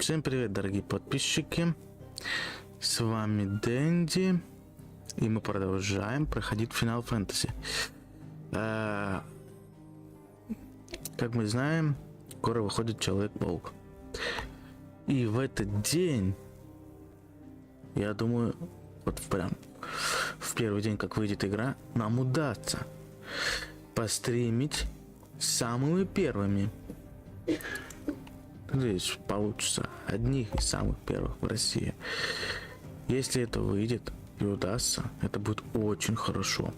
Всем привет, дорогие подписчики. С вами Дэнди. И мы продолжаем проходить финал фэнтези. Как мы знаем, скоро выходит Человек-паук. И в этот день, я думаю, вот прям в первый день, как выйдет игра, нам удастся постримить самыми первыми. Здесь получится одних из самых первых в России. Если это выйдет и удастся, это будет очень хорошо.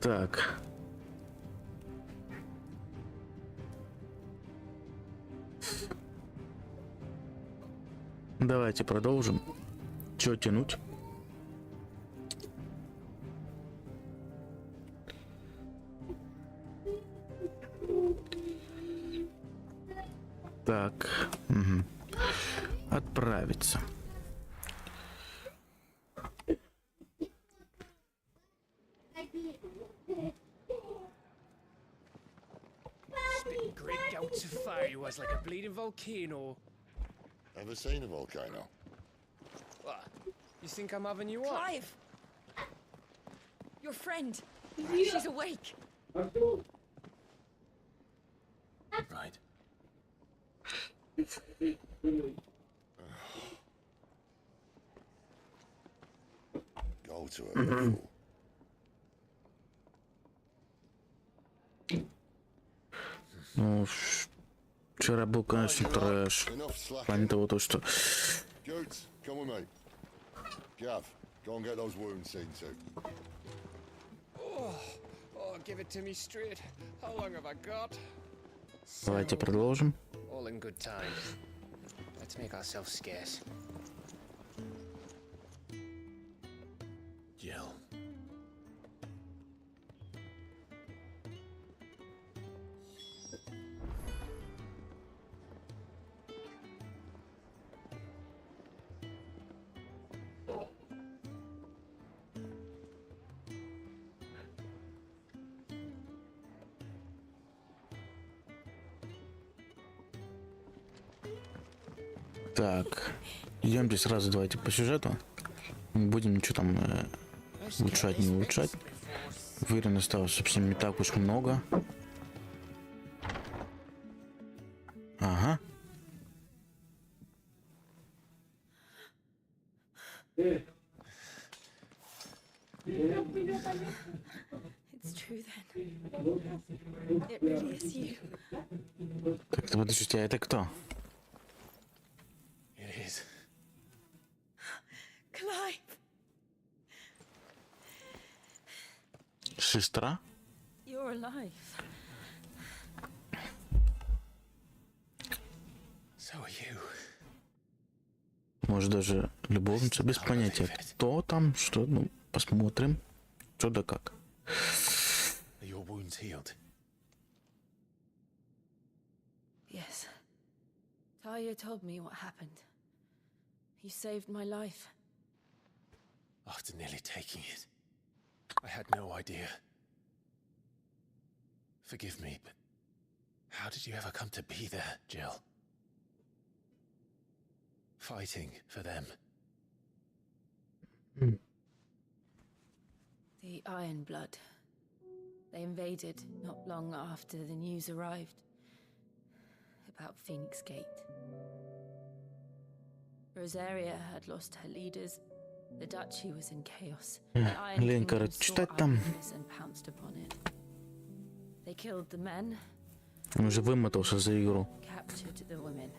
Так. Давайте продолжим. Чё тянуть? Так. Угу. Отправиться. Spitting great gouts of fire you was like a bleeding volcano. Ever seen a volcano? What? You think I'm having you on? Clive! Your friend! She's awake! Right. Go to her, fool. Ну, вчера был, конечно, трэш. В плане того, то, что... Goods, come with me. Gav, go and get those wounds seen to. Oh, give it to me straight. How long have I got? Давайте продолжим. All in good time. Let's make ourselves scarce. Jill. Так, идемте сразу, давайте по сюжету. Не будем ничего там улучшать, не улучшать. Уверен, осталось, собственно, не так уж много. Ага. It's true then. It really is you. Так, ты подождите, а это кто? It is. Clive! Сестра? You're alive. So are you. Может, даже любовница, без понятия. Кто там, что, ну, посмотрим. Что да как. Are your wounds healed? Yes. Talia told me what happened. You saved my life. After nearly taking it, I had no idea. Forgive me, but how did you ever come to be there, Jill? Fighting for them. The Iron Blood. They invaded not long after the news arrived about Phoenix Gate. Rosaria had lost her leaders. The duchy was in chaos. The Iron Лень, Kingdom короче, saw читать там. idleness and pounced upon it. They killed the men, Он уже вымотался за игру. captured the women.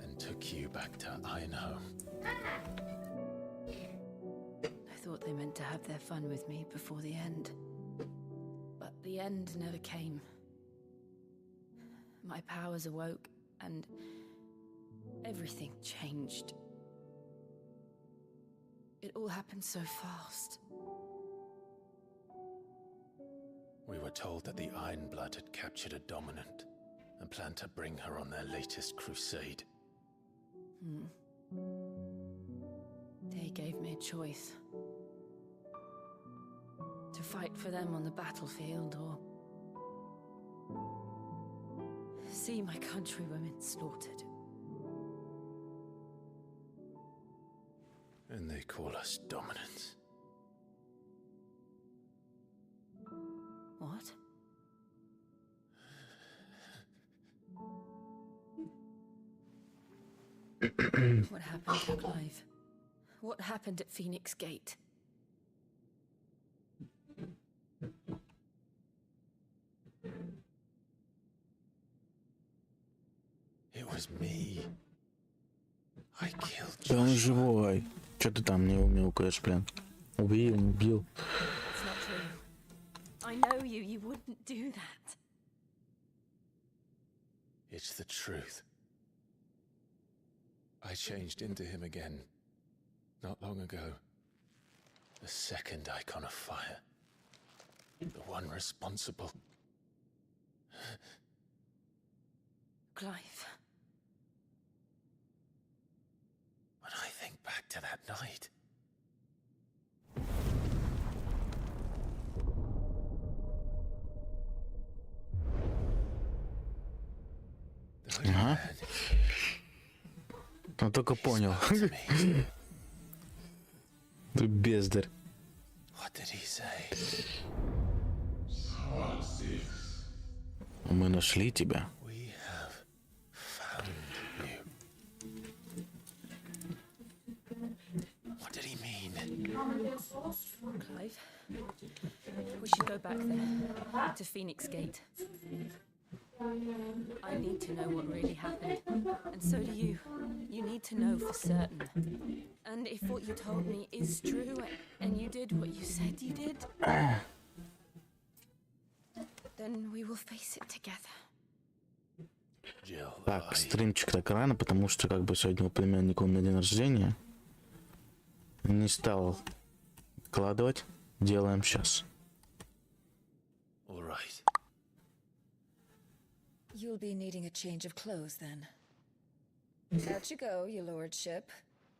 And took you back to Ironhome. I thought they meant to have their fun with me before the end. But the end never came. My powers awoke, and everything changed. It all happened so fast. We were told that the Iron Blood had captured a dominant and planned to bring her on their latest crusade. They gave me a choice. To fight for them on the battlefield or see my countrywomen slaughtered. And they call us dominants. What? What happened to Clive? What happened at Phoenix Gate? It was me. I killed Да он Joshua. живой. Че ты там не умелкаешь, блин? Убил, не убил. It's not true. I know you. You wouldn't do that. It's the truth. I changed into him again, not long ago. The second icon of fire. The one responsible. Clive. When I think back to that night, the hooded Ага. man, Он только понял. spoke to me. Ты бездарь. What did he say? Мы нашли тебя. We have found you. What did he mean? Clive. We should go back there. To Phoenix Gate. I need to know what really happened. And so do you. You need to know for certain. And if what you told me is true, and you did what you said you did, then we will face it together. Jill, Так, I... стримчик так рано, потому что как бы сегодня у племянника на день рождения. Не стал вкладывать. Делаем сейчас. All right. You'll be needing a change of clothes then. Out you go, your lordship.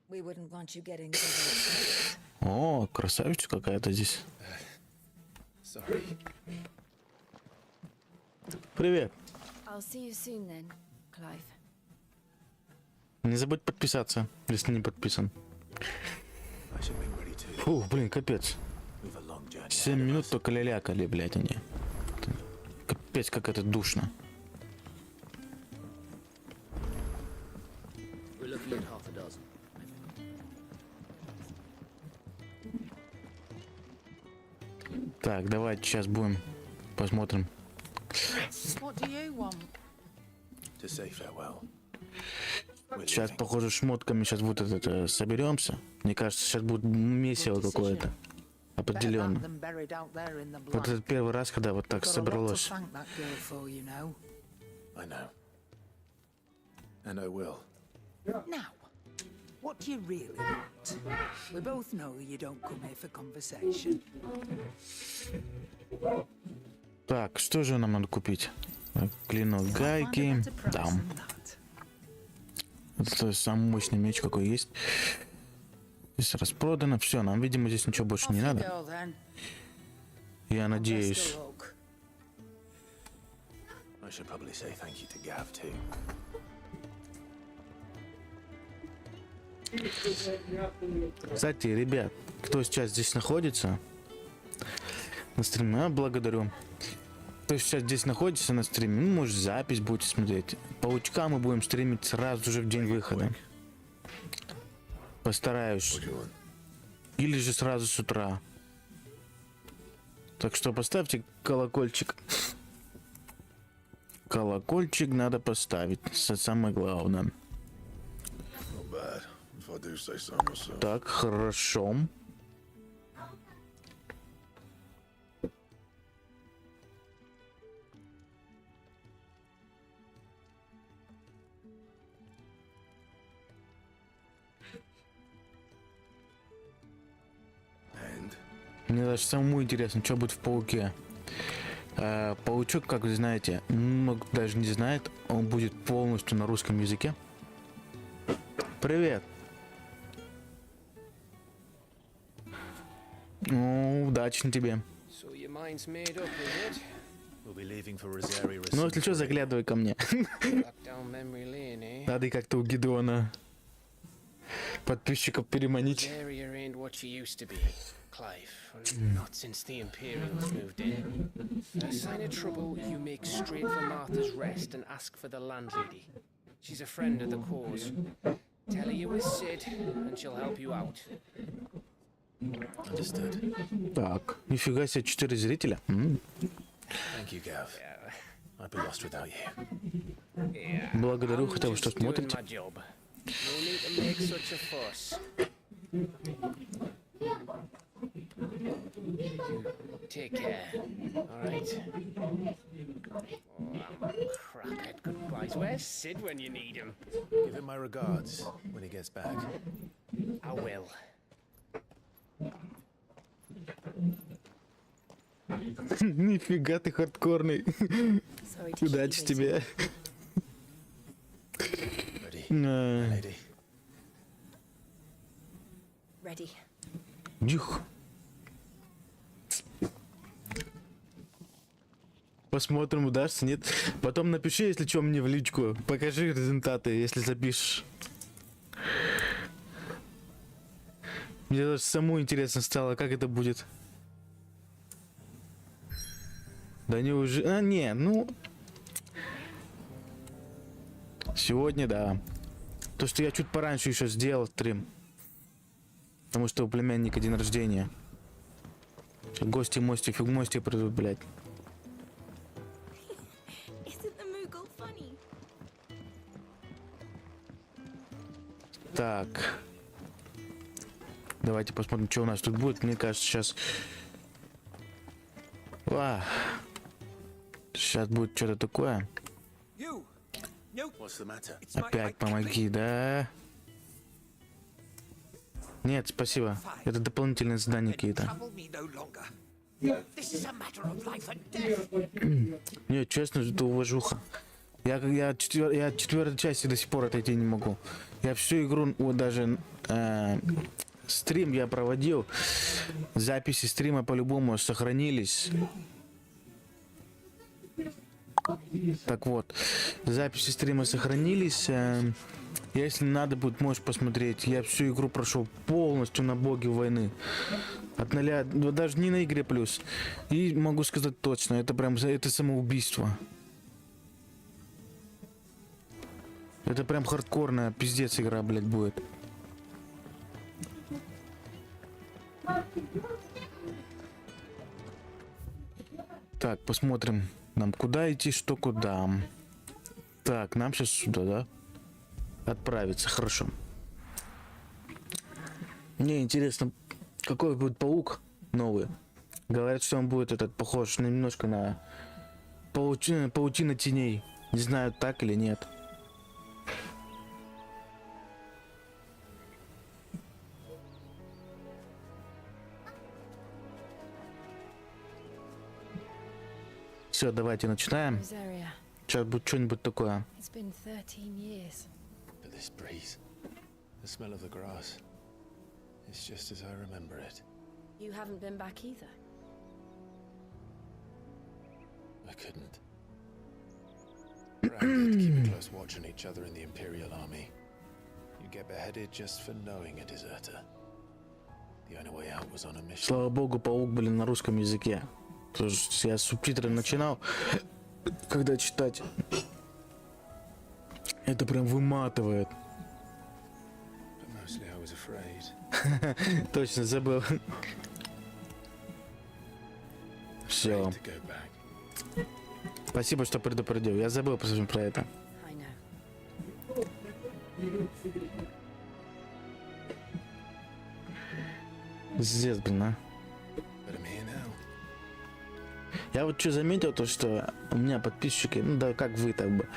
We wouldn't want you getting overexcited. О, красавица какая-то здесь. Sorry. Привет. I'll see you soon then, Clive. Не забудь подписаться, если не подписан. I should be ready to Фух, блин, капец. move a long journey. 7 минут только лялякали, блядь, они. Капец, как это душно. We're looking at half a dozen. Так, давайте сейчас будем посмотрим. What do you want? To say farewell. We're Сейчас, leaving. похоже, шмотками сейчас вот это соберемся. Мне кажется, сейчас будет месиво какое-то. Better that Определенно. than buried out there in the Вот blood. этот первый раз, когда вот так Got a lot to собралось. thank that girl for, you know. I know. And I will. Now, what do you really want? We both know you don't come here for conversation. Так, что же нам надо купить? Клинок, Find a гайки. better price Там. than that. Это самый мощный меч, какой есть. Здесь распродано. Все, нам, видимо, здесь ничего больше Off не you надо. go, then. Я Best надеюсь. of luck. I should probably say thank you to Gav too. Кстати, ребят, кто сейчас здесь находится на стриме, я благодарю. Кто сейчас здесь находится на стриме, ну, может, запись будете смотреть. Паучка мы будем стримить сразу же в день выхода. Постараюсь. Или же сразу с утра. Так что поставьте колокольчик. Колокольчик надо поставить. Это самое главное. Not bad, if I do say so myself. Так, хорошо. And Мне даже самому интересно, что будет в пауке. Паучок, как вы знаете, много даже не знает, он будет полностью на русском языке. Привет. Ну, удачи тебе. So your mind's made up, is it? We'll be leaving for Rosaria as Ну, soon если as что, we're in. заглядывай ко мне. Back down memory lane, eh? Надо и как-то у Гидеона подписчиков переманить. Rosaria ain't what she used to be, Clive. Not since the Imperials moved in. A sign of trouble, you make straight for Martha's Rest and ask for the landlady. She's a friend of the cause. Tell her you were Sid, and she'll help you out. Understood. Так, нифига себе, 4 зрителя. Thank you, Gav. I'd be lost without you. Yeah. Благодарю I'm хотя бы, что just doing смотрите. my job. No need to make such a fuss. Take care, alright? Oh, crackhead goodbyes. Where's Sid when you need him? Give him my regards when he gets back. I will. Нифига ты хардкорный. Sorry to keep you Удачи waiting. тебе. Ready, Э, lady? Ready. Дюх. Посмотрим, удастся, нет. Потом напиши, если что, мне в личку. Покажи результаты, если запишешь. Мне даже самому интересно стало, как это будет. Да не уже... А, не, ну... Сегодня, да. То, что я чуть пораньше еще сделал стрим. Потому что у племянника день рождения. Гости-мости, фиг-мости придут, блядь. Isn't the Moogle funny? Так. Давайте посмотрим, что у нас тут будет. Мне кажется, сейчас... Сейчас будет что-то такое. You! No, What's the matter? it's my Опять помоги, да? Нет, спасибо. Это дополнительные задания какие-то. Trouble me no longer. This is a matter of life and death. Нет, честно, это уважуха. Я от четвертой части до сих пор отойти не могу. Я всю игру, вот даже стрим я проводил. Записи стрима по-любому сохранились. Так вот, записи стрима сохранились. Если надо будет, можешь посмотреть. Я всю игру прошел полностью на боге войны. От нуля, даже не на игре плюс. И могу сказать точно, это прям это самоубийство. Это прям хардкорная пиздец игра, блядь, будет. Так, посмотрим. Нам куда идти, что куда. Так, нам сейчас сюда, да? Отправиться, хорошо. Мне интересно, какой будет паук новый. Говорят, что он будет этот похож немножко на паутина теней. Не знаю, так или нет. Все, давайте начинаем. Rosaria, Сейчас будет что-нибудь такое. it's been 13 years. But this breeze, the smell of the grass, it's just as I remember it. You haven't been back either. I couldn't. Branded, keeping close watch on each other in the Imperial Army. You get beheaded just for knowing a deserter. The only way out was on a mission. Слава богу, паук, блин, на русском языке. Потому что я с субтитрами начинал, когда читать. Это прям выматывает. But mostly I was afraid. Точно забыл. Все. Afraid to go back. Спасибо, что предупредил. Я забыл про это. I know. Здесь, блин, а. But I'm here now. Я вот что заметил, то что у меня подписчики, ну да, как вы так бы,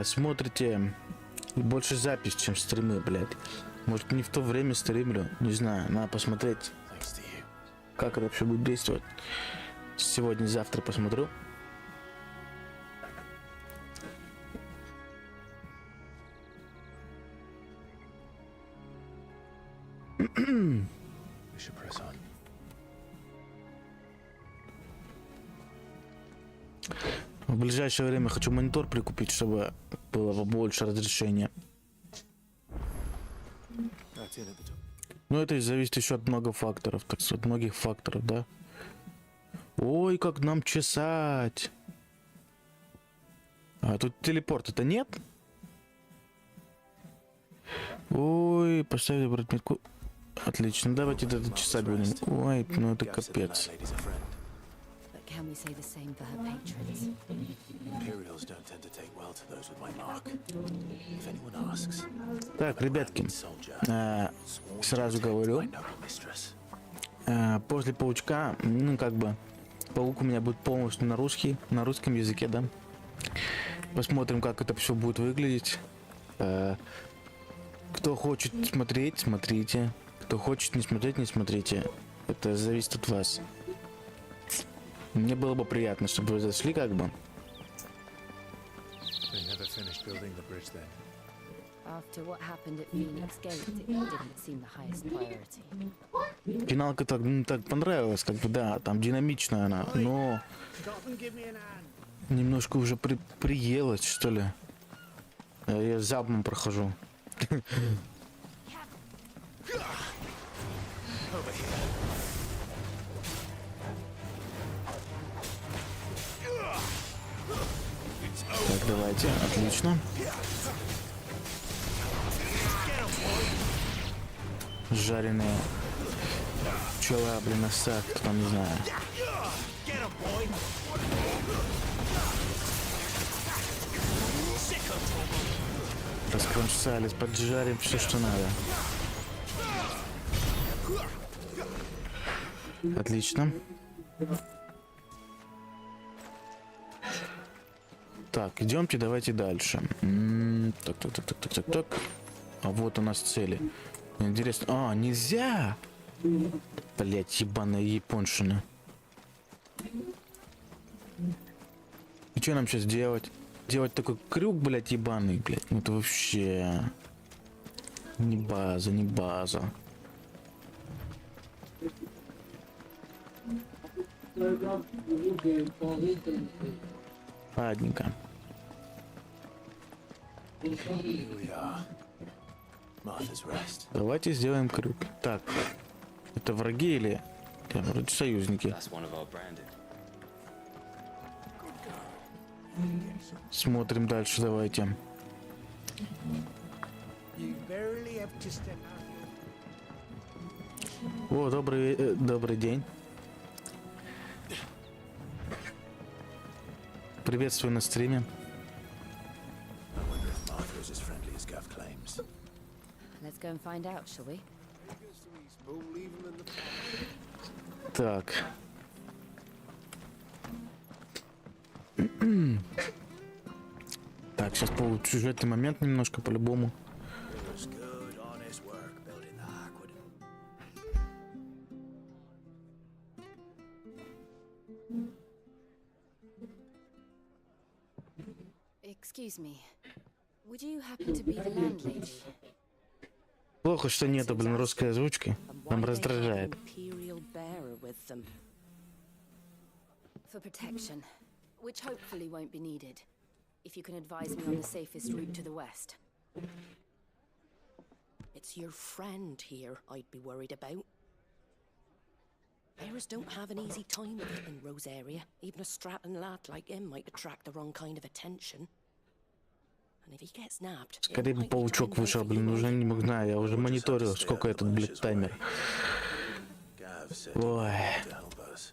смотрите больше запись, чем стримы, блядь. Может, не в то время стримлю, не знаю, надо посмотреть, Thanks to you. как это вообще будет действовать. Сегодня-завтра посмотрю. We should press on. В ближайшее время хочу монитор прикупить, чтобы было побольше разрешения. That's in at the top. Но это зависит еще от многих факторов, так сказать, от многих факторов, да. Ой, как нам чесать. А тут телепорта-то нет? Ой, поставили брать метку. Отлично, давайте это чесать будем. Ой, ну это Gav said the капец. landlady's a friend. But can we say the same for her patrons? Imperials don't tend to take well to those with my mark. If anyone asks, Так, ребятки, soldier, сразу говорю, my noble mistress. после паучка, ну как бы, паук у меня будет полностью на русском языке, да. Посмотрим, как это все будет выглядеть. Кто хочет смотреть, смотрите. Кто хочет не смотреть, не смотрите. Это зависит от вас. Мне было бы приятно, чтобы вы зашли, как бы. They never finished building the bridge then. After what happened at Phoenix Gate, it didn't seem the highest priority. Финалка так, ну, так понравилась, как бы, да, там динамичная она, но немножко уже приелась, что ли. Я залпом прохожу. Так, давайте, отлично. Жареные пчела, блин, осад, кто там, не знаю. Раскромсались, поджарим все, что надо. Отлично. Так, идемте, давайте дальше. Так. А вот у нас цели. Интересно. А, нельзя! Блять, ебаная японшина. И что нам сейчас делать? Делать такой крюк, блять, ебаный, блять. Ну это вообще... Не база, не база. Ладненько. Here we are. Martha's Rest. Давайте сделаем крюк. Так. Это враги или... Вроде союзники. That's one of our branded. Смотрим дальше, давайте. You barely have to step out. О, добрый день. Приветствую на стриме. I wonder if Martha is as friendly as Gav claims. Let's go and find out, shall we? Так. Так, сейчас получу сюжетный момент немножко по-любому. It was good, honest work building the aqueduct. Excuse me. Would you happen to be the landlady? Плохо, что нету, блин, русской озвучки. Нам раздражает. Imperial bearer with them. For protection, which hopefully won't be needed. If you can advise me on the safest route to the west. It's your friend here I'd be worried about. Bearers don't have an easy time of it in Rose area. Even a Stratton lad like him might attract the wrong kind of attention. And if he gets nabbed, it Скорее бы might be паучок time вышел, for блин, you уже не знаю, я уже мониторил, Stay сколько out этот, the блин, bushes таймер. way. Gav said Ой, to help us.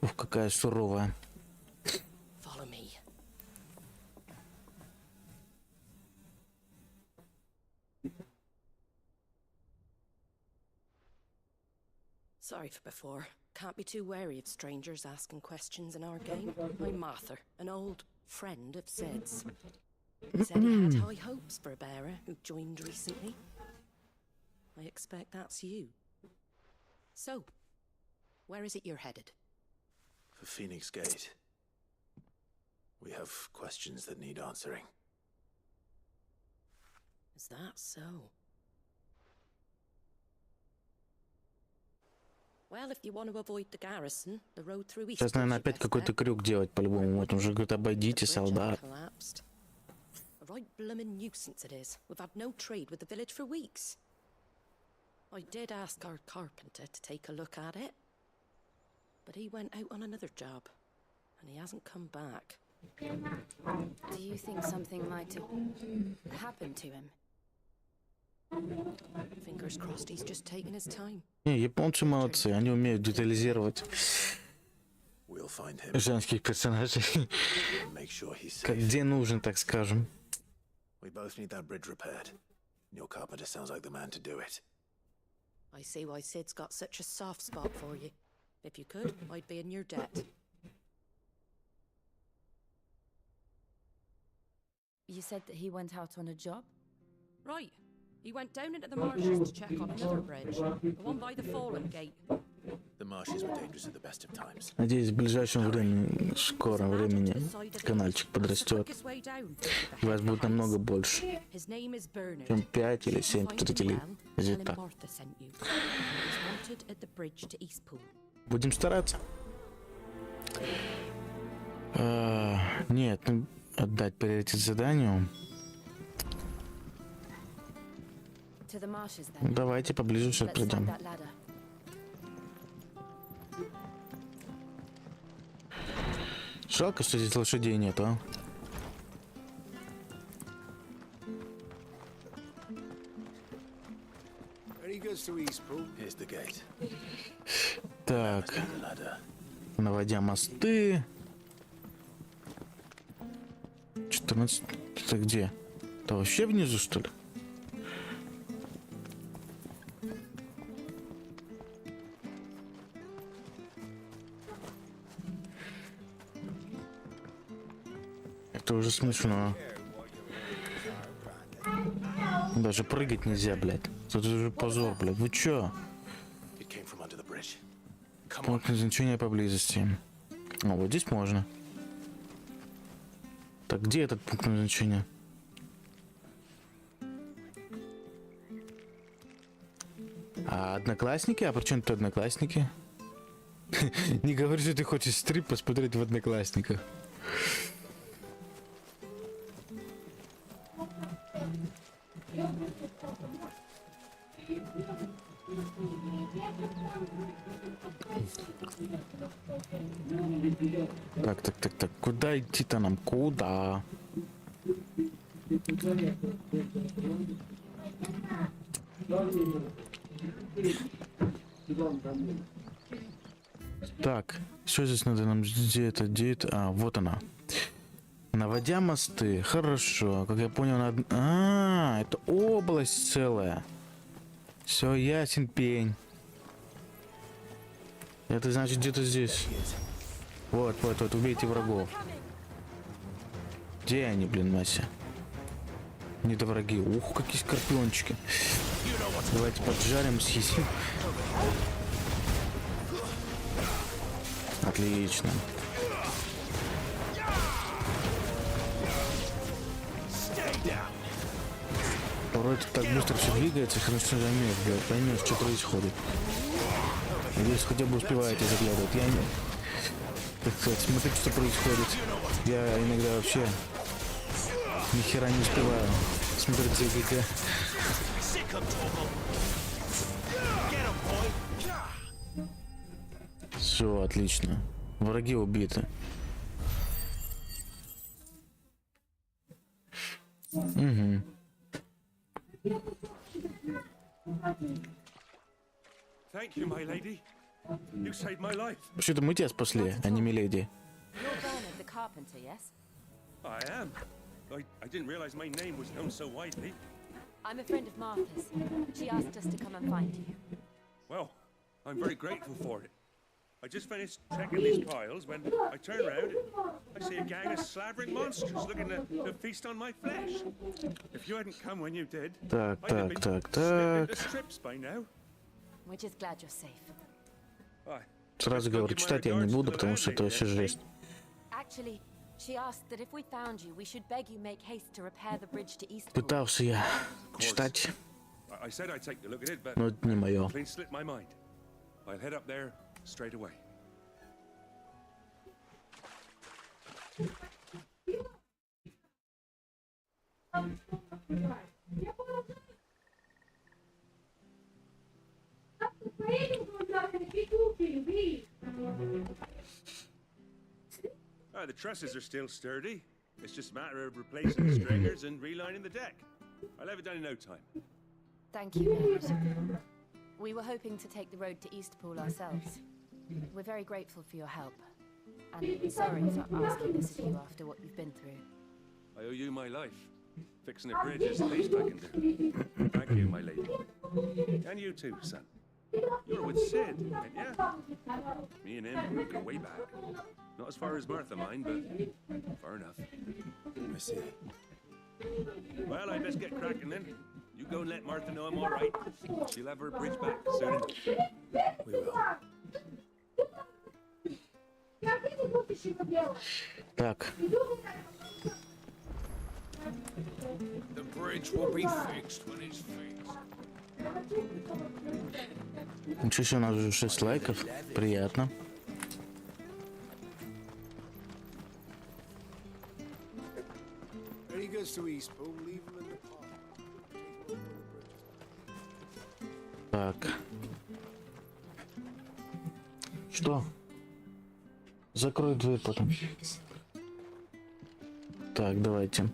ух, какая суровая. follow me. Sorry for before. Can't be too wary of strangers asking questions in our game. I'm Martha, an old friend of Sid's. Said he had high hopes for a bearer who joined recently. I expect that's you. So, where is it you're headed? For Phoenix Gate. We have questions that need answering. Is that so? Well, if you want to avoid the garrison, the road through East Сейчас, наверное, опять какой-то крюк делать по-любому. Вот он уже говорит, обойдите солдат. A right bloomin' nuisance it is. We've had no trade with the village for weeks. I did ask our carpenter to take a look at it, but he went out on another job, and he hasn't come back. Do you think something might have happened to him? Fingers crossed he's just taking his time. Не, японцы молодцы, они умеют детализировать We'll find him. женских персонажей. Make sure he's Как safe. где нужно, так скажем. We both need that bridge repaired. Your carpenter sounds like the man to do it. I see why Sid's got such a soft spot for you. If you could, I'd be in your debt. You said that he went out on a job? Right. He went down into the marshes to check on another bridge, the one by the Fallen Gate. The marshes were dangerous at the best of times. Надеюсь, в ближайшем времени, в скором времени каналчик подрастет. И вас будет намного больше, чем 5 или 7 зрителей. Где-то так. Будем стараться. Нет, ну, отдать приоритет заданию. Давайте поближе сейчас придем. Жалко, что здесь лошадей нету, а? Here's the gate. Так, The ladder. наводя мосты. 14. Это где? Это вообще внизу, что ли? Это уже смешно. Даже прыгать нельзя, блядь. Это уже позор, блядь. Вы чё? It came from under the bridge. Come on. Пункт назначения поблизости. А вот здесь можно. Так, где этот пункт назначения? А одноклассники? А при чем тут одноклассники? Не говори, что ты хочешь стрип посмотреть в одноклассниках. Так. Куда идти-то нам? Куда? Так, что здесь надо нам? Где это? А, вот она. Наводя мосты. Хорошо. Как я понял, надо... А, это область целая. Все, ясен пень. Это значит где-то здесь. Вот, убейте врагов. Где они, блин, Мася? Не-то враги. Ух, какие скорпиончики. Давайте поджарим, съедим. Отлично. Порой это так быстро все двигается, хорошо замер, блядь, поймешь, что происходит. Надеюсь, хотя бы успеваете заглядывать. Я не... Так сказать, смотрите, что происходит. Я иногда вообще ни хера не успеваю смотреть за ГГ. Все, отлично. Враги убиты. Угу. Thank you, my lady. You saved my life. Вообще-то мы тебя спасли, а не миледи. You're Bernard the carpenter, yes? I am. I didn't realize my name was known so widely. I'm a friend of Martha's. She asked us to come and find you. Well, I'm very grateful for it. I just finished checking these piles when I turn around, I see a gang of slavering monsters looking to feast on my flesh. If you hadn't come when you did, Так. I'd have been snipped into strips by now. We're just glad you're safe. Aye. Сразу говорю, читать я не буду, потому что это вообще жесть. Actually, she asked that if we found you, we should beg you make haste to repair the bridge to Eastpool. Пытался я читать, I said I'd take a look at it, but но это не мое. clean slipped my mind. I'll head up there straight away. The trusses are still sturdy. It's just a matter of replacing the stringers and relining the deck. I'll have it done in no time. Thank you, Ned. We were hoping to take the road to Eastpool ourselves. We're very grateful for your help. And sorry for asking this of you after what you've been through. I owe you my life. Fixing a bridge is the least I can do. Thank you, my lady. And you too, son. You were with Sid, weren't you? Me and him go way back. Not as far as Martha, mind, but far enough. I see. Well, I best get cracking then. You go and let Martha know I'm all right. She'll have her bridge back soon enough. We will. Так. The bridge will be fixed when it's fixed. Ничего себе, у нас уже 6 лайков. Приятно. When he goes to Eastpool, leave him in the park. Так. Что? Закрой дверь потом. Так, давайте.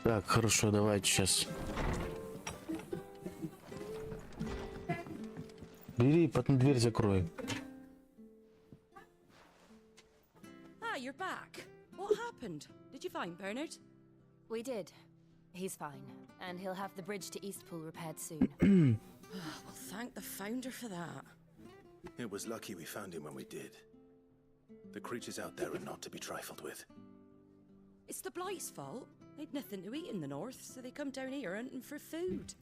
Так, хорошо, давайте сейчас. Бери, потом дверь закрой. Ah, you're back. What happened? Did you find Bernard? We did. He's fine, and he'll have the bridge to Eastpool repaired soon. Well, thank the founder for that. It was lucky we found him when we did. The creatures out there are not to be trifled with. It's the Blight's fault. They'd nothing to eat in the north, so they come down here hunting for food.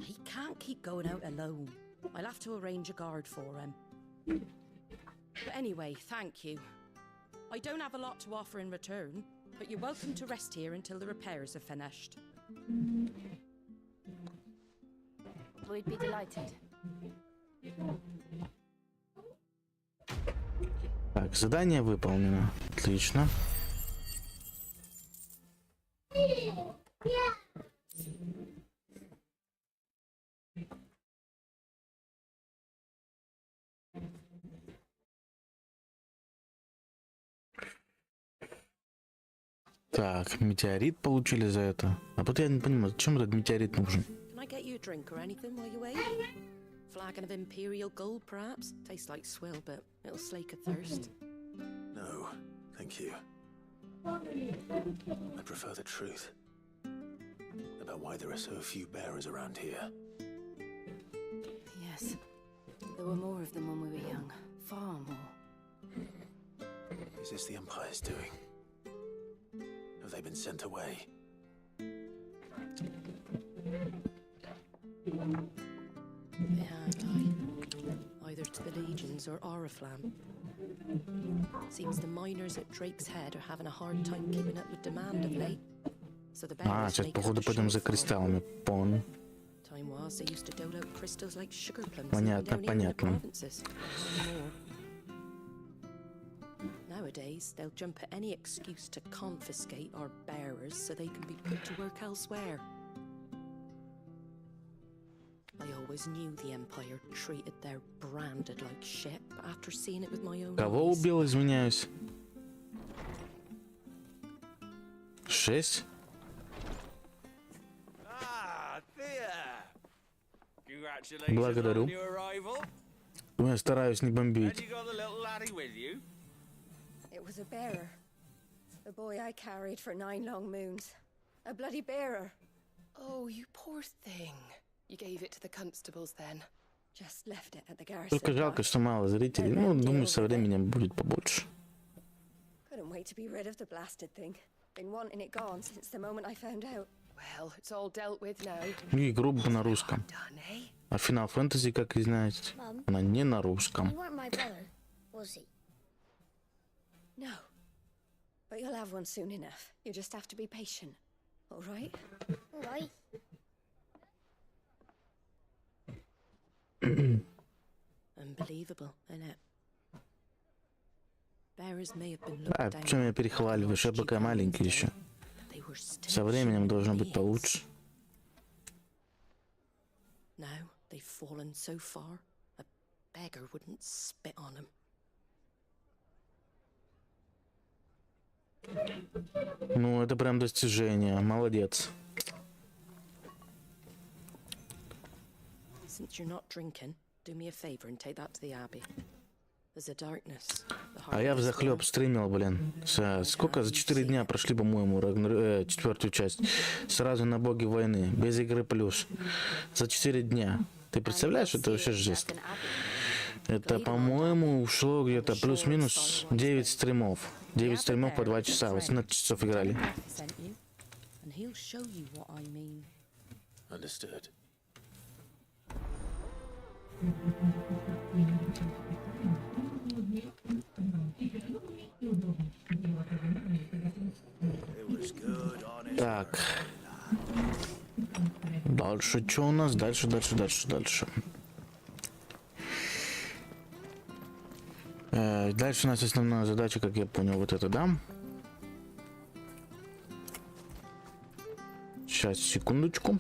He can't keep going out alone. I'll have to arrange a guard for him. But anyway, thank you. I don't have a lot to offer in return, but you're welcome to rest here until the repairs are finished. We'd be delighted. Так, задание выполнено. Отлично. Так, метеорит получили за это. А вот я не понимаю, зачем этот метеорит нужен? Can I get you a drink or anything while you wait? Flagon of Imperial Gold, perhaps? Tastes like swill, but it'll slake a thirst. No, thank you. I prefer the truth about why there are so few bearers around here. Yes. There were more of them when we were young. Far more. Is this the Empire's doing? Have they been sent away? Yeah, either to the Legions or Oriflamme. Seems the miners at Drake's Head are having a hard time keeping up with demand of late. So the А, сейчас походу пойдем за кристаллами. Понял. Time was they used to dole out crystals like sugar plums. Понятно, понятно. Nowadays, they'll jump at any excuse to confiscate our bearers so they can be put to work elsewhere. I always knew the Empire treated their branded like shit, but after seeing it with my own Кого eyes... убил, извиняюсь? 6? Благодарю. Я стараюсь не бомбить. It was a bearer. The boy I carried for 9 long moons. A bloody bearer. Oh, you poor thing. You gave it to the constables then. Just left it at the garrison. Только жалко, что мало зрителей. Ну, думаю, со временем будет побольше. Couldn't wait to be rid of the blasted thing. Been wanting it gone since the moment I found out. Well, it's all dealt with now. И игру бы на русском. Done, eh? А Final Fantasy, как вы знаете, она не на русском. You weren't my brother, was he? No. But you'll have one soon enough. You just have to be patient. All right? All right. Unbelievable, innit? Bearers may have been А, looked down что меня on перехваливаешь? Я by пока маленький еще. They were still Со временем human должно быть beings. получше. Now they've fallen so far, a beggar wouldn't spit on them. Ну, это прям достижение. Молодец. Since you're not drinking, do me a favor and take that to the Abbey. There's a darkness. А я взахлеб стримил, блин. Сколько? За 4 дня прошли, по-моему, четвертую часть. Сразу на боги войны. Без игры плюс. За 4 дня. Ты представляешь, это вообще жесть. Это, по-моему, ушло где-то плюс-минус 9 стримов. 9 стримов по 2 часа. 18 часов играли. And he'll show you what I mean. Understood. It was good, honest. Так. Дальше что у нас? Дальше. Дальше у нас основная задача, как я понял, вот это, да? Сейчас, секундочку.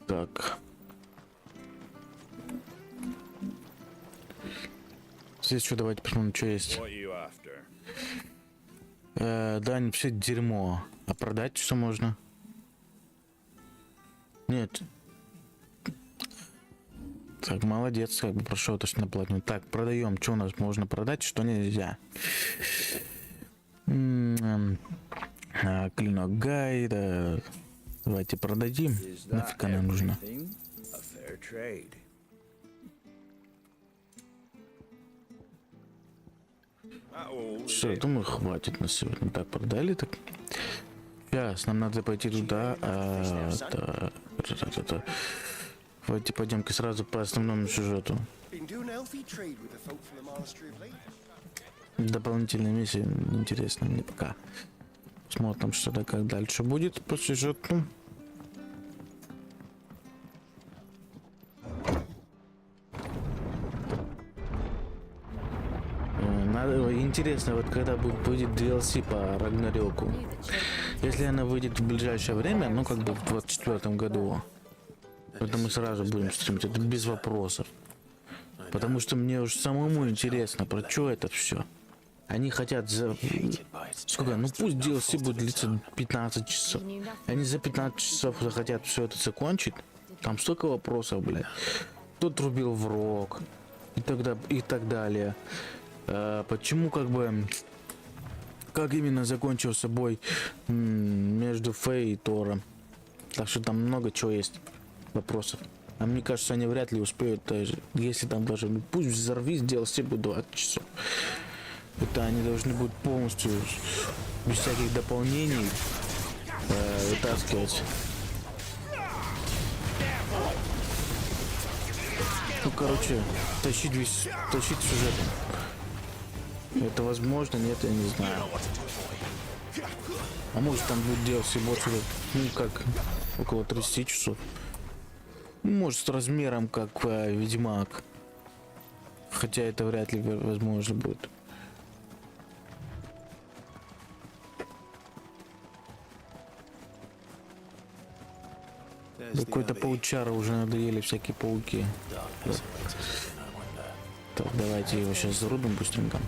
Так. Здесь что, давайте посмотрим, что есть. What are you after? Да, не все дерьмо. А продать что можно? Нет. Так, молодец, как бы прошел точно на платину. Так, продаем. Что у нас можно продать, что нельзя? Клинок гайда. Давайте продадим. Is that Нафиг она нужна? everything? A fair trade. Все, думаю, хватит на сегодня. Так, продали так. Сейчас, нам надо пойти туда. Давайте пойдем-ка сразу по основному сюжету. Been doing healthy trade with the folk from the monastery of late. Дополнительные миссии интересно мне пока. Смотрим, что да как дальше будет по сюжету. Интересно, вот когда выйдет DLC по Рагнарёку. Если она выйдет в ближайшее время, ну как бы в 24 году, это мы сразу будем стримить, это без вопросов. Потому что мне уж самому интересно, про что это все. Они хотят за... Сколько? Ну пусть DLC будет длиться 15 часов. Они за 15 часов захотят все это закончить. Там столько вопросов, блядь. Кто трубил в рог и так далее. Почему как бы... Как именно закончился бой между Фэй и Тором. Так что там много чего есть вопросов. А мне кажется, они вряд ли успеют даже, если там даже, ну, пусть взорвись, DLC будет 20 часов. Это они должны будут полностью, без всяких дополнений, вытаскивать. Ну, короче, тащить сюжет. Это возможно? Нет, я не знаю. А может там будет DLC больше, ну как, около 30 часов. Может с размером как Ведьмак. Хотя это вряд ли возможно будет. Какой-то паучара уже надоели всякие пауки. Так, давайте его сейчас зарубим быстренько.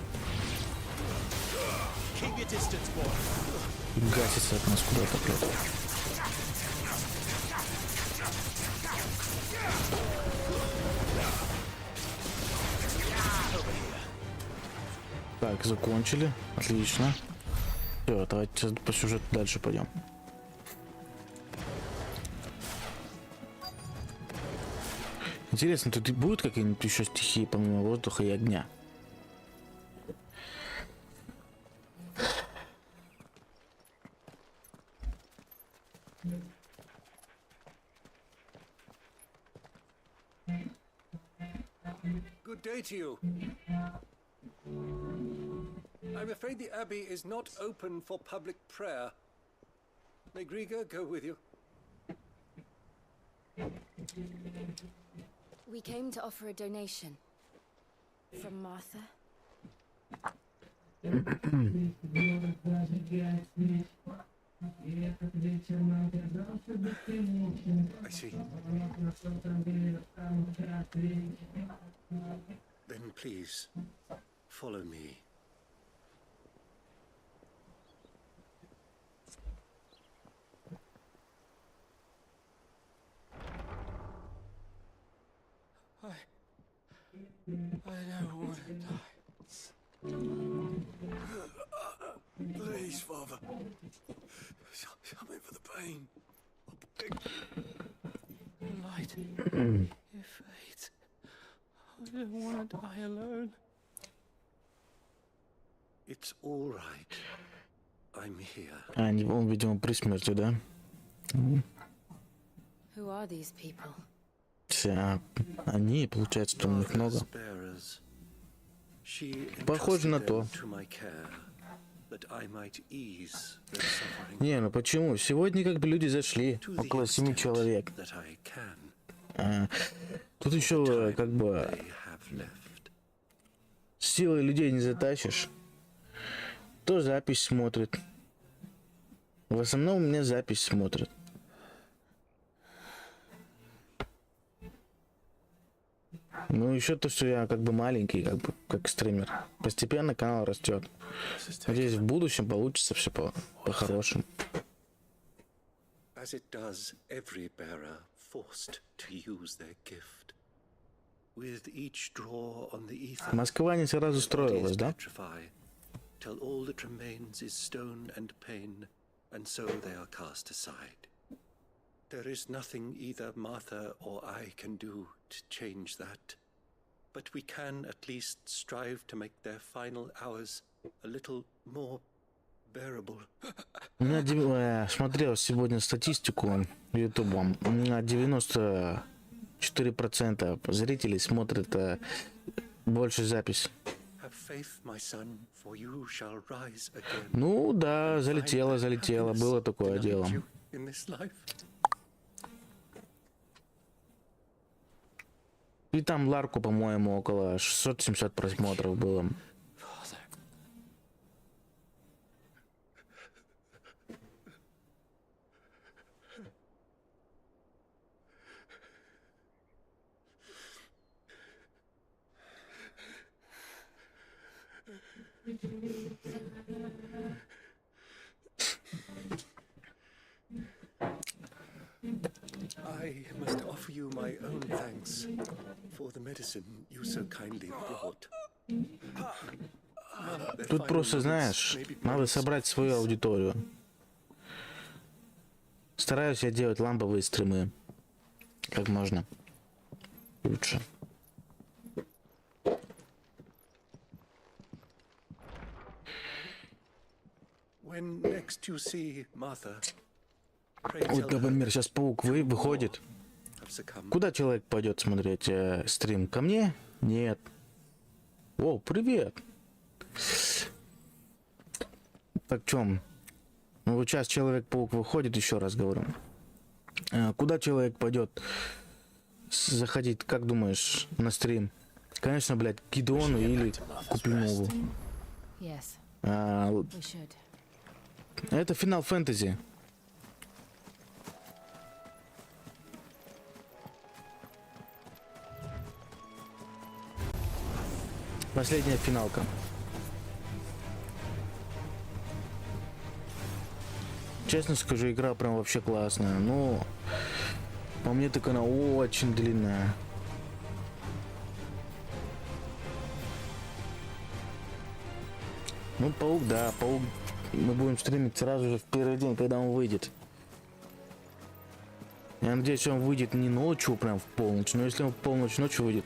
Гасится от нас куда-то, блядь. Так, закончили. Отлично. Все, давайте по сюжету дальше пойдем. Интересно, тут и будут какие-нибудь еще стихии помимо воздуха и огня? Good day to you. I'm afraid the Abbey is not open for public prayer. May Griga go with you? We came to offer a donation. From Martha. I see. Then please, follow me. I don't want to die. Please, Father. Help me for the pain. Light. Your fate. I don't want to die alone. It's all right. I'm here. Он, видимо, при смерти, да? Who are these people? Все, они, получается, что у них много. Похоже на то. Не, ну почему? Сегодня как бы люди зашли, около 7 человек. Тут еще как бы силой людей не затащишь. Кто запись смотрит? В основном у меня запись смотрят. Ну, еще то, что я как бы маленький, как стример. Постепенно канал растет. Надеюсь, в будущем получится все по-хорошему. Москва не сразу строилась, да? There is nothing either Martha or I can do to change that. But we can at least strive to make their final hours a little more bearable. Я смотрел сегодня статистику ютубом. У меня 94% зрителей смотрят больше запись. Ну да, залетело, было такое дело. И там Ларку, по-моему, около 600-700 просмотров было. I must offer you my own thanks for the medicine you so kindly brought. Тут просто, знаешь, надо собрать свою аудиторию. Стараюсь я делать ламповые стримы. Как можно лучше. When next you see Martha, Вот, например, сейчас паук выходит. Куда человек пойдет смотреть стрим? Ко мне? Нет. О, привет. Так, в чем? Ну, вот сейчас Человек-паук выходит, еще раз говорю. Куда человек пойдет заходить, как думаешь, на стрим? Конечно, блядь, к Гидеону или Куплинову. Это финал фэнтези. Последняя финалка. Честно скажу, игра прям вообще классная. Но по мне так она очень длинная. Ну, паук, да, паук. Мы будем стримить сразу же в первый день, когда он выйдет. Я надеюсь, он выйдет не ночью, прям в полночь. Но если он в полночь ночью выйдет.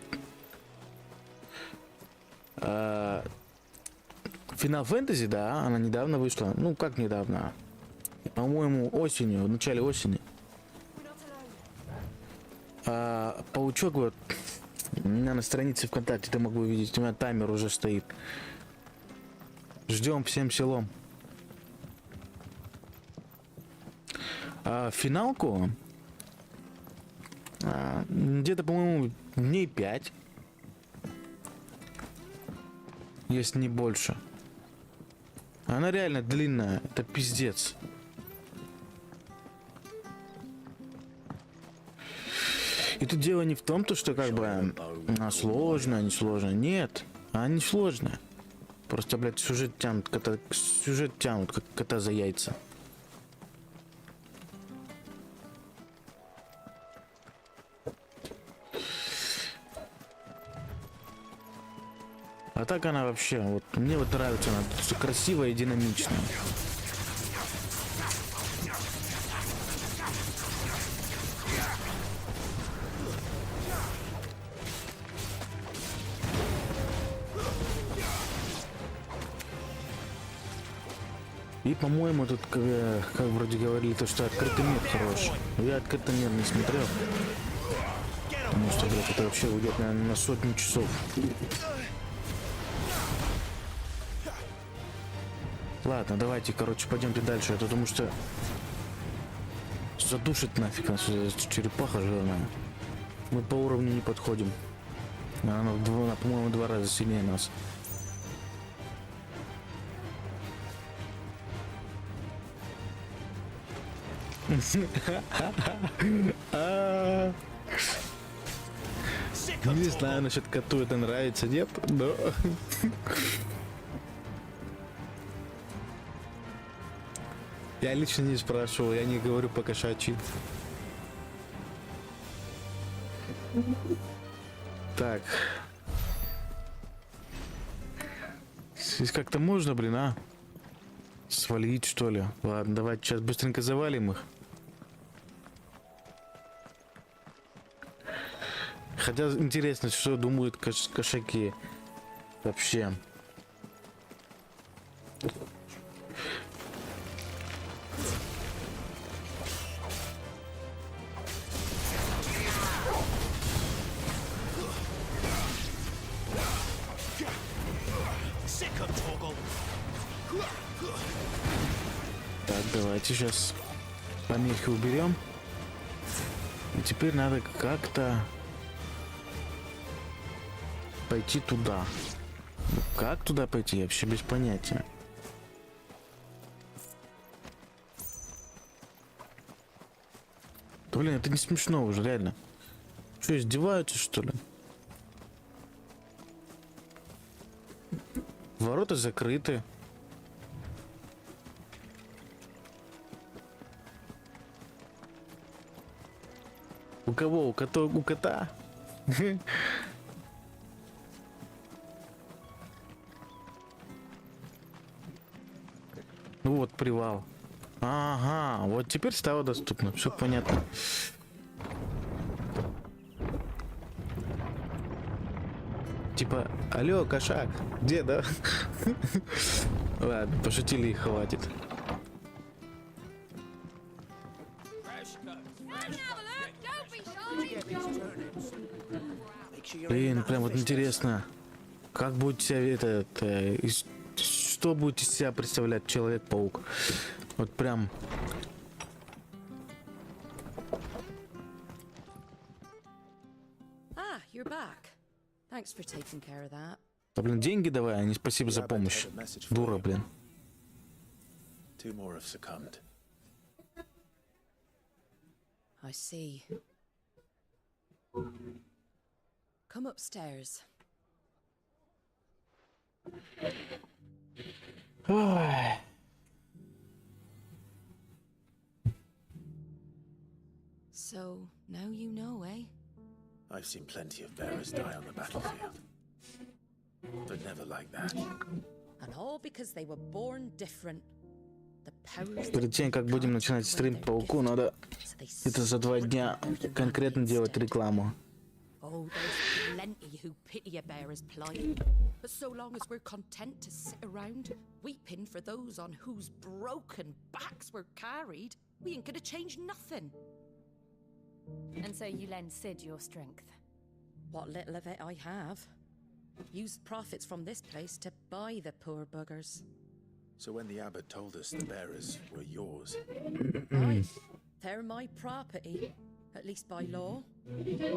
Финал фэнтези, да, она недавно вышла. Ну, как недавно? По-моему, осенью, в начале осени. Паучок вот У меня на странице ВКонтакте ты мог бы видеть, у меня таймер уже стоит. Ждем всем селом. А финалку где-то, по-моему, дней 5. Если не больше. Она реально длинная. Это пиздец. И тут дело не в том, то, что как бы она сложная, не сложная. Нет, она не сложная. Просто, блядь, сюжет тянут, как кота за яйца. А так она вообще, вот мне вот нравится, она красивая и динамичная. И, по-моему, тут, как вроде говорили, то, что открытый мир хорош. Я открытый мир не смотрел. Потому что, блядь, это вообще уйдет, наверное, на сотню часов. Ладно, давайте, короче, пойдемте дальше, потому что задушит нафиг нас черепаха жирная. Мы по уровню не подходим. Она, по-моему, 2 раза сильнее нас. Не знаю, насчет коту это нравится, нет? Но... Я лично не спрашивал, я не говорю по кошачьи. Так. Здесь как-то можно, блин, а? Свалить, что ли? Ладно, давайте сейчас быстренько завалим их. Хотя интересно, что думают кошаки вообще. Так, давайте сейчас помехи уберем. И теперь надо как-то пойти туда. Ну, как туда пойти? Я вообще без понятия. Да, блин, это не смешно уже, реально. Что, издеваются, что ли? Ворота закрыты. У кого? У кота? Вот привал. Ага, вот теперь стало доступно. Все понятно. Типа, алло, кошак, где, да? Ладно, пошутили и хватит. Блин, прям вот интересно, как будет себя что будет из себя представлять Человек-паук? Вот прям. You're back. Thanks for taking care of that. Да, блин, деньги давай, а не спасибо за помощь. Дура, блин. Two more have succumbed. I see. Come upstairs. Ой. So, now you know, eh? I've seen plenty of bearers die on the battlefield. But never like that. And all because they were born different. The powers Перед тем, как будем начинать стрим по пауку, надо это за 2 дня конкретно делать рекламу. Oh, there's plenty who pity a bearer's plight. But so long as we're content to sit around, weeping for those on whose broken backs we're carried, we ain't gonna change nothing. And so you lend Sid your strength. What little of it I have. Used profits from this place to buy the poor buggers. So when the abbot told us the bearers were yours, Aye, they're my property, at least by law.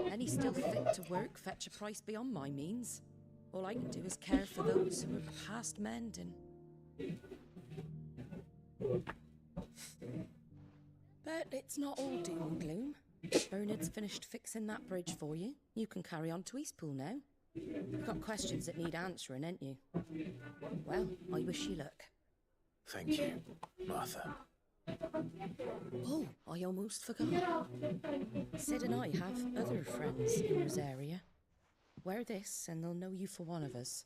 Any still fit to work fetch a price beyond my means. All I can do is care for those who are past mending. But it's not all doom and gloom. Bernard's finished fixing that bridge for you. You can carry on to Eastpool now. You've got questions that need answering, ain't you? Well, I wish you luck. thank you, Martha. Oh, I almost forgot. Sid and I have other friends in this area. Wear this and they'll know you for one of us.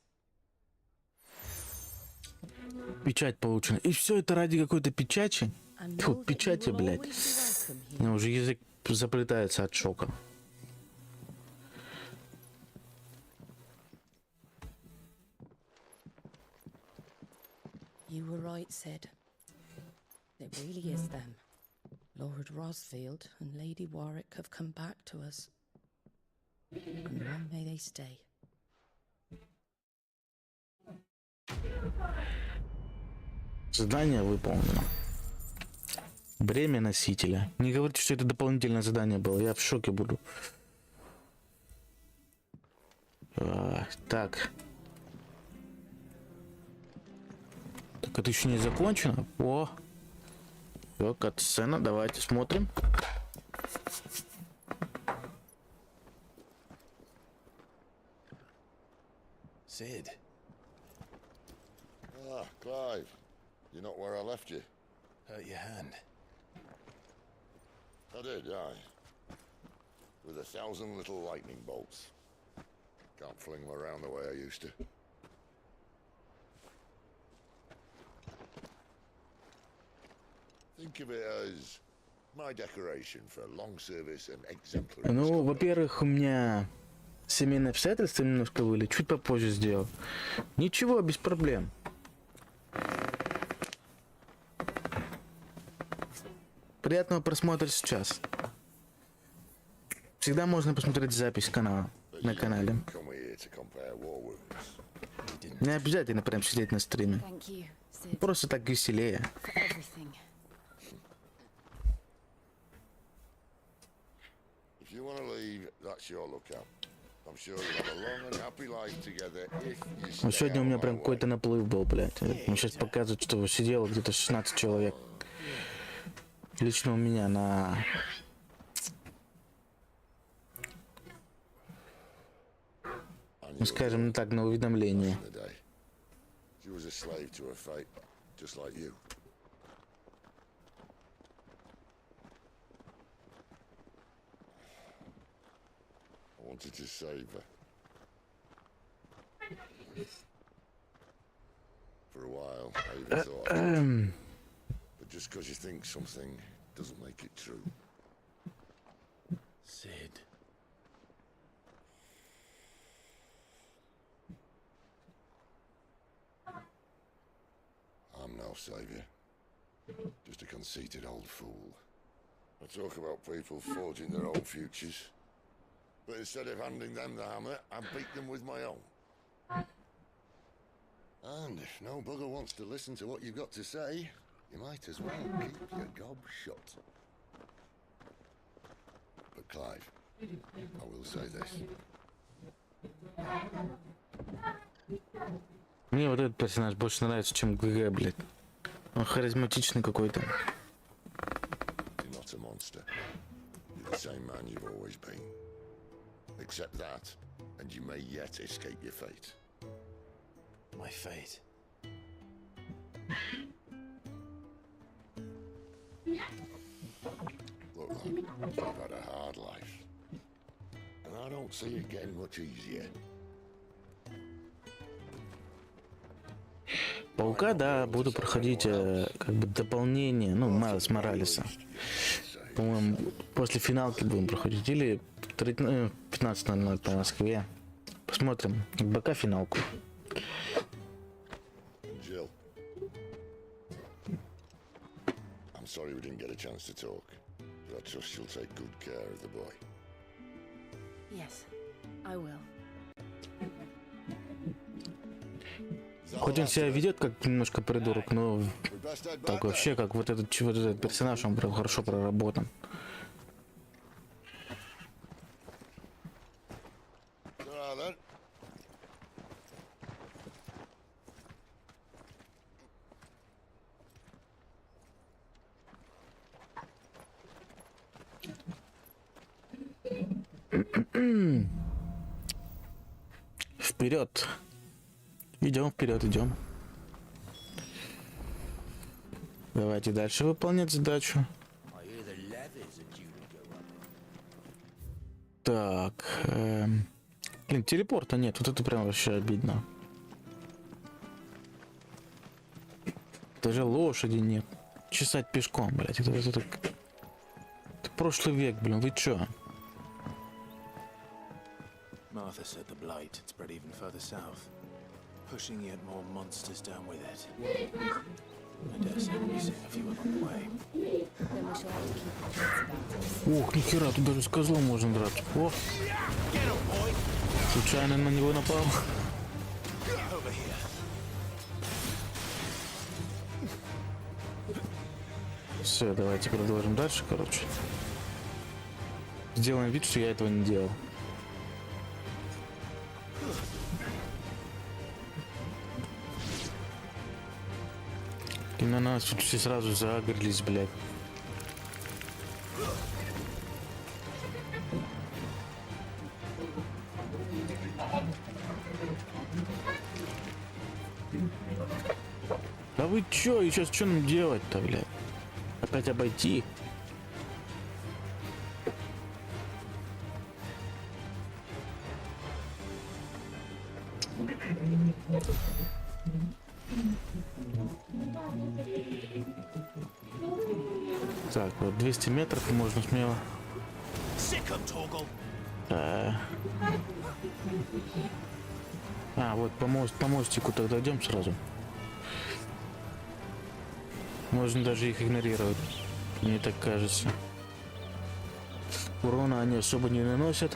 Печать получена. И все это ради какой-то печати? Фу, печати, блядь. У меня уже язык заплетается от шока. You were right, Sid. It really is them. Lord Rosfield and Lady Warwick have come back to us. And long may they stay. Задание выполнено. Бремя носителя. Не говорите, что это дополнительное задание было. Я в шоке буду. Так. Так, это еще не закончено. О! Кат-сцена. Давайте смотрим. Sid. Ah, Clive. You're not where I left you. Hurt your hand. I did, aye. With 1,000 little lightning bolts. Can't fling them around the way I used to. Think of it as my decoration for long service and exemplary. Ну, во-первых, у меня семейные обстоятельства немножко были. Чуть попозже сделал. Ничего, без проблем. Приятного просмотра сейчас. Всегда можно посмотреть запись канала на канале. Не обязательно прям сидеть на стриме. Просто так веселее. Ну, сегодня у меня прям какой-то наплыв был, блядь. Мне сейчас показывают, что сидело где-то 16 человек. Лично у меня на... Ну, скажем так, на уведомление. Wanted to save her. For a while, I even thought. But just because you think something doesn't make it true. Sid. I'm no savior. Just a conceited old fool. I talk about people forging their own futures. But instead of handing them the hammer, I beat them with my own. And if no bugger wants to listen to what you've got to say, you might as well keep your gob shut. But Clive, I will say this. Мне вот этот персонаж больше нравится, чем ГГ, блядь. Он харизматичный какой-то. You're not a monster. You're the same man you've always been. Accept that, and you may yet escape your fate. My fate. Look, lad, you've had a hard life. And I don't see it getting much easier. Паука, да, буду проходить как бы дополнение, ну, Майлз Моралеса. По-моему, после финалки будем проходить. Или 15:00 по Москве. Посмотрим. БК финалку. Jill, I'm sorry we didn't get a chance to talk, but I trust you'll take good care of the boy. Yes, I will. Хоть он себя ведет как немножко придурок, но так вообще, как вот этот персонаж, он прям хорошо проработан. Вперед! Идем вперед, идем. Давайте дальше выполнять задачу. Так. Блин, телепорта нет. Вот это прям вообще обидно. Даже лошади нет. Чесать пешком, блядь. Это прошлый век, блин. Вы чё? Martha said the blight had spread even further south, pushing yet more monsters down with it. I dare say we'll be seeing a few along the way. Then we shall have to keep our wits about us. Ух, нихера, тут даже с козлом можно драться. О! Случайно на него напал. Все, давайте продолжим дальше, короче. Сделаем вид, что я этого не делал. И на нас тут все сразу загорелись, блядь. Да вы чё? И сейчас что нам делать-то, блядь? Опять обойти? Так, вот 200 метров можно смело. Вот по мостику тогда идем сразу. Можно даже их игнорировать. Мне так кажется. Урона они особо не наносят.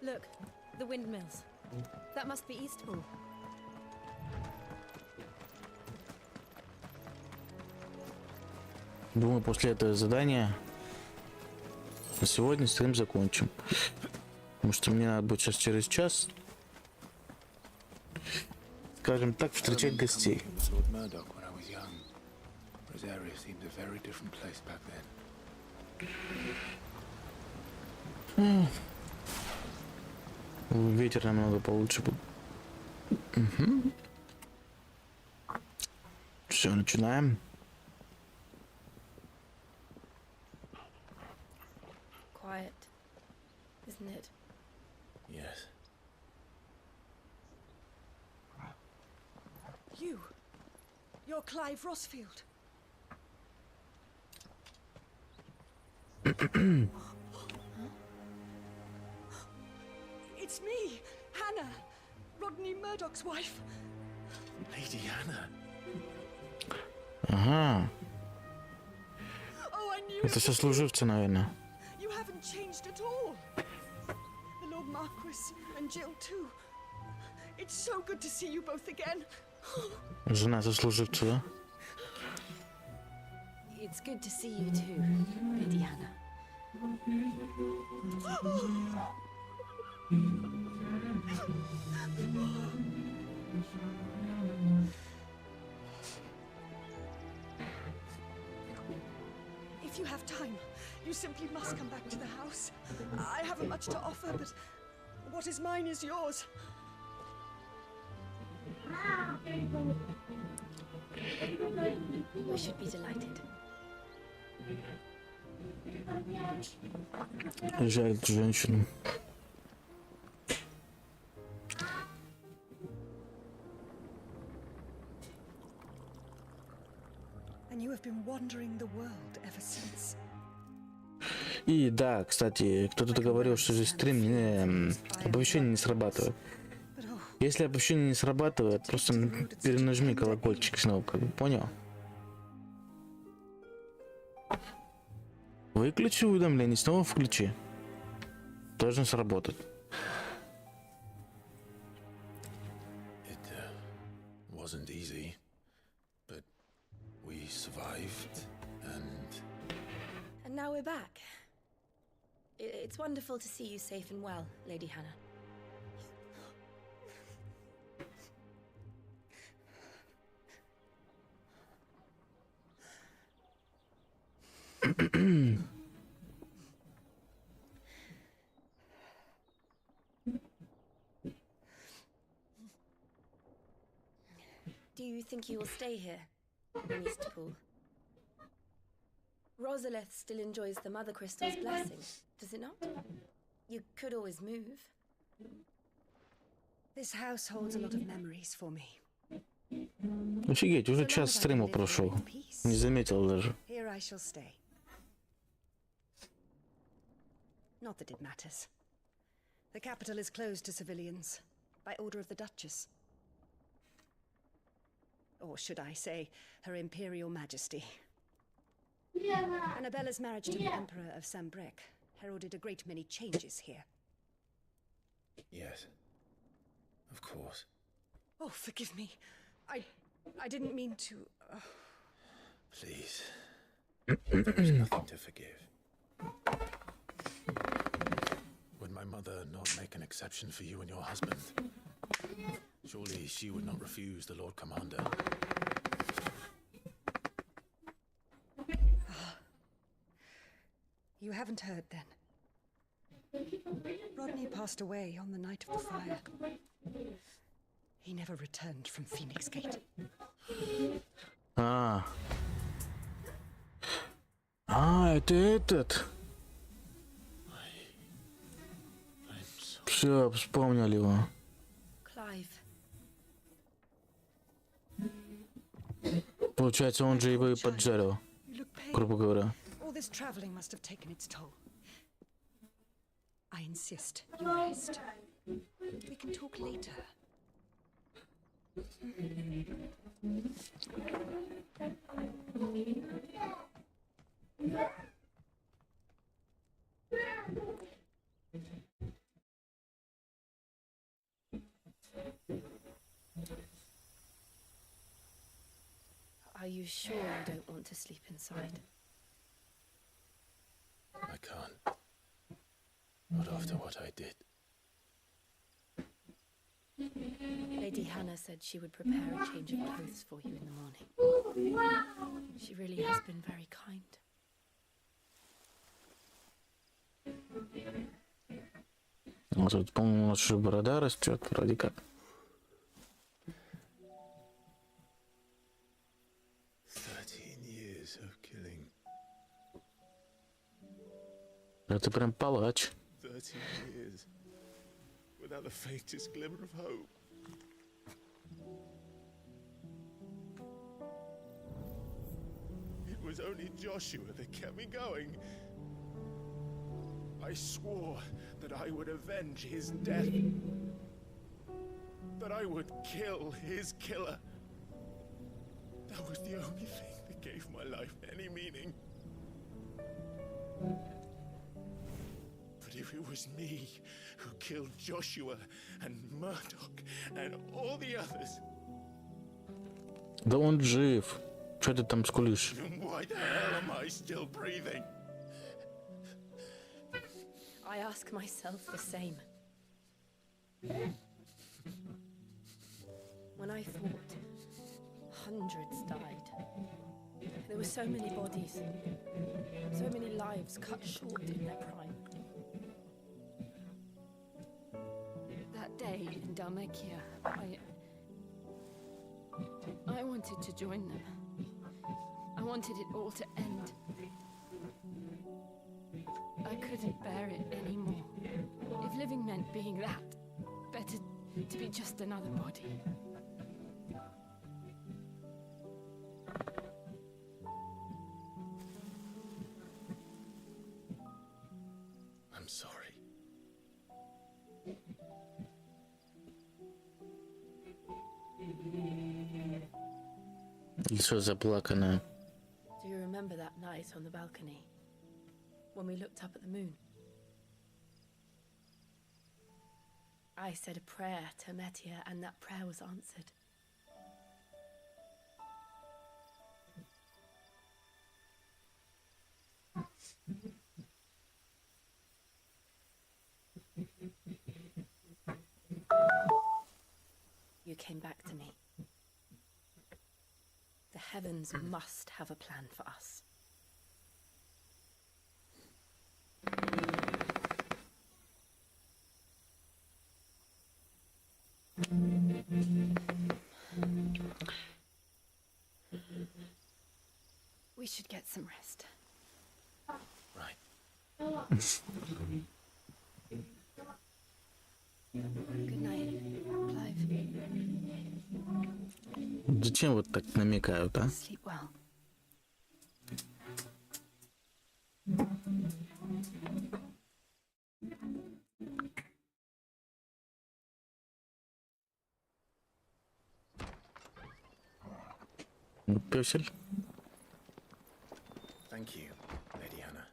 Look, the windmills. That must be Eastpool. Думаю, после этого задания на сегодня стрим закончим. Потому что мне надо будет сейчас через час, скажем так, встречать гостей. Ветер намного получше был. Угу. Все, начинаем. Quiet, isn't it? Yes. You're Clive Rossfield. It's me, Hannah, Rodney Murdoch's wife. Lady Hannah. Ага. Oh, I knew Это сослуживцы, наверное. You haven't changed at all. The Lord Marquis and Jill too. It's so good to see you both again. Жена сослуживца, да? It's good to see you too, Lady Hannah. If you have time, you simply must come back to the house. I haven't much to offer, but what is mine is yours. We should be delighted. Жаль эту женщину. And you have been wandering the world ever since. И да, кстати, кто-то говорил, что здесь стрим оповещение не срабатывает. But oh, Если оповещение не срабатывает, просто перенажми колокольчик снова, как бы, понял? Выключи уведомление, снова включи. Должен сработать. It wasn't easy, but we survived, And now we're back. It's wonderful to see you safe and well, Lady Hannah. Do you think you will stay here in Eastpool? Rosalith still enjoys the Mother Crystal's blessing, does it not? You could always move. This house holds a lot of memories for me. Офигеть, уже час стрима прошел. Не заметил даже. Here I shall stay. Not that it matters. The capital is closed to civilians by order of the Duchess. Or should I say, Her Imperial Majesty. Annabella's marriage to the Emperor of Sambrec heralded a great many changes here. yes, of course. Oh, forgive me. I didn't mean to... Please. There is nothing to forgive. Would my mother not make an exception for you and your husband? Surely she would not refuse the Lord Commander. You haven't heard, then. Rodney passed away on the night of the fire. He never returned from Phoenix Gate. Это этот. Все, вспомнили его. Clive. Получается, он же его и поджарил, грубо говоря. All this traveling must have taken its toll. I insist you rest. We can talk later. Are you sure you don't want to sleep inside? I can't. Not after what I did. Lady Hannah said she would prepare a change of clothes for you in the morning. She really has been very kind. Тут, по-моему, у нас уже борода растет, вроде как. 13 years of killing. Это прям палач. 13 years. Without the faintest glimmer of hope. It was only Joshua that kept me going. I swore that I would avenge his death. That I would kill his killer. That was the only thing that gave my life any meaning. But if it was me who killed Joshua and Murdoch and all the others... Да он жив. Что ты там скулишь? Then why the hell am I still breathing? I ask myself the same. When I fought, hundreds died. There were so many bodies, so many lives cut short in their prime. That day in Dalmekia, I wanted to join them. I wanted it all to end. I couldn't bear it anymore. If living meant being that, better to be just another body. I'm sorry. Лицо заплаканное. Do you remember that night on the balcony when we looked up at the moon? I said a prayer to Metia, and that prayer was answered. You came back to me. The heavens must have a plan for us. We should get some rest. Right. Good night, Clive. Зачем вот так намекают, а? Sleep well. Пёсель. Thank you, Lady Hannah.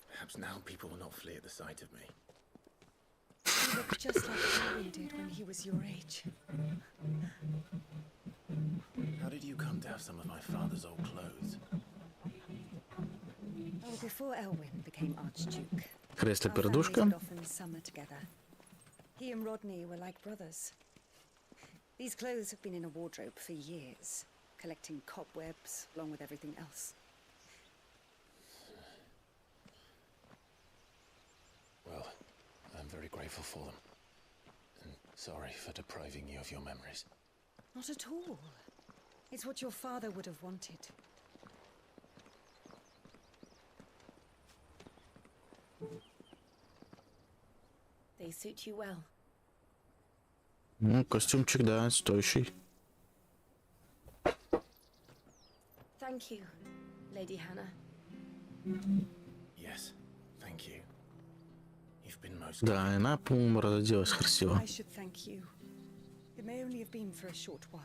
Perhaps now people will not flee at the sight of me. You look just like Harry did when he was your age. How did you come to have some of my father's old clothes? Oh, before Elwyn became Archduke, Кресло-пердушка. would often summer together. He and Rodney were like brothers. These clothes have been in a wardrobe for years, collecting cobwebs along with everything else. Well, I'm very grateful for them. And sorry for depriving you of your memories. Not at all. It's what your father would have wanted. They suit you well. Ну, костюмчик, да, стоящий. Thank you, Lady Hannah. Yes, thank you. You've been most Да, она, по-моему, разоделась красиво. I should thank you. It may only have been for a short while,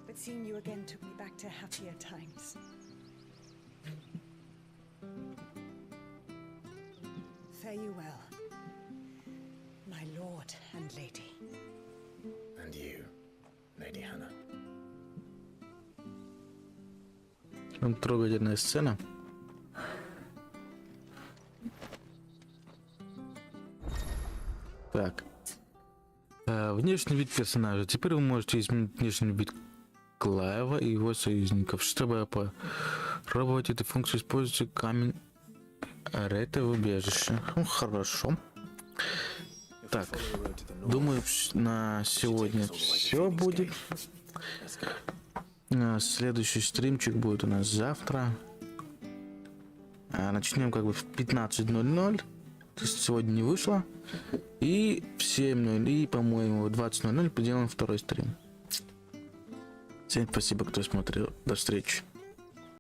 but seeing you again took me back to happier times. Fare you well, my lord and lady. And you, Lady Hannah. Трогательная сцена. Так. Внешний вид персонажа. Теперь вы можете изменить внешний вид Клайва и его союзников. Чтобы попробовать эту функцию, используйте камень Арета в убежище. Ну, хорошо. Так, думаю, на сегодня все будет. Следующий стримчик будет у нас завтра. Начнем как бы в 15:00. То есть сегодня не вышло. И в 7:00, и, по-моему, в 20:00 поделаем второй стрим. Всем спасибо, кто смотрел. До встречи.